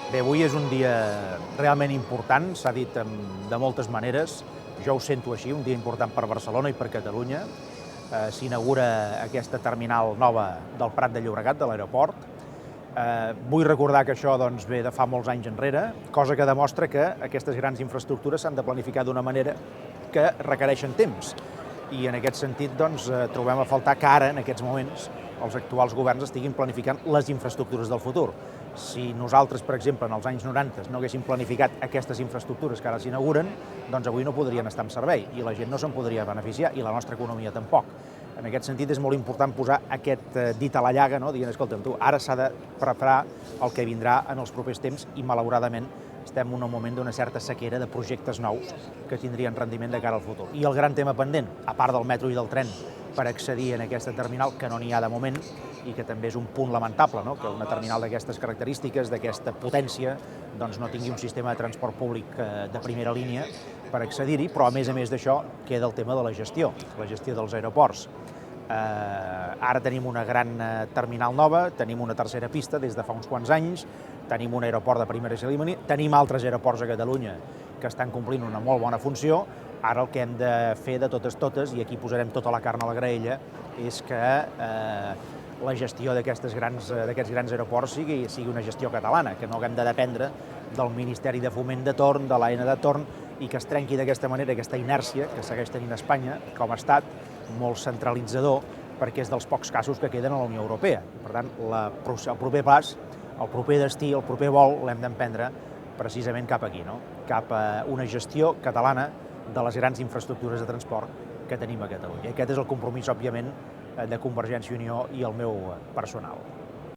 Bé, avui és un dia realment important, s'ha dit de moltes maneres, jo ho sento així, un dia important per Barcelona i per Catalunya. S'inaugura aquesta terminal nova del Prat de Llobregat, de l'aeroport. Vull recordar que això ve de fa molts anys enrere, cosa que demostra que aquestes grans infraestructures s'han de planificar d'una manera que requereixen temps. I en aquest sentit trobem a faltar que ara, en aquests moments, els actuals governs estiguin planificant les infraestructures del futur. Si nosaltres, per exemple, en els anys 90 no haguéssim planificat aquestes infraestructures que ara s'inauguren, doncs avui no podrien estar en servei i la gent no se'n podria beneficiar i la nostra economia tampoc. En aquest sentit és molt important posar aquest dit a la llaga, dient, escolta'm tu, ara s'ha de preparar el que vindrà en els propers temps i malauradament estem en un moment d'una certa sequera de projectes nous que tindrien rendiment de cara al futur. I el gran tema pendent, a part del metro i del tren, per accedir a aquesta terminal, que no n'hi ha de moment, i que també és un punt lamentable, que una terminal d'aquestes característiques, d'aquesta potència, no tingui un sistema de transport públic de primera línia per accedir-hi, però a més d'això queda el tema de la gestió dels aeroports. Ara tenim una gran terminal nova, tenim una tercera pista des de fa uns quants anys, tenim un aeroport de primera línia, tenim altres aeroports a Catalunya que estan complint una molt bona funció. Ara el que hem de fer de totes, i aquí posarem tota la carn a la graella, és que la gestió d'aquests grans aeroports sigui una gestió catalana, que no haguem de dependre del Ministeri de Foment de torn, de l'AENA de torn, i que es trenqui d'aquesta manera aquesta inèrcia que segueix tenint Espanya com a estat molt centralitzador, perquè és dels pocs casos que queden a la Unió Europea. Per tant, el proper pas, el proper destí, el proper vol l'hem d'emprendre precisament cap aquí, cap a una gestió catalana de les grans infraestructures de transport que tenim a Catalunya. Aquest és el compromís, òbviament, de Convergència i Unió i el meu personal.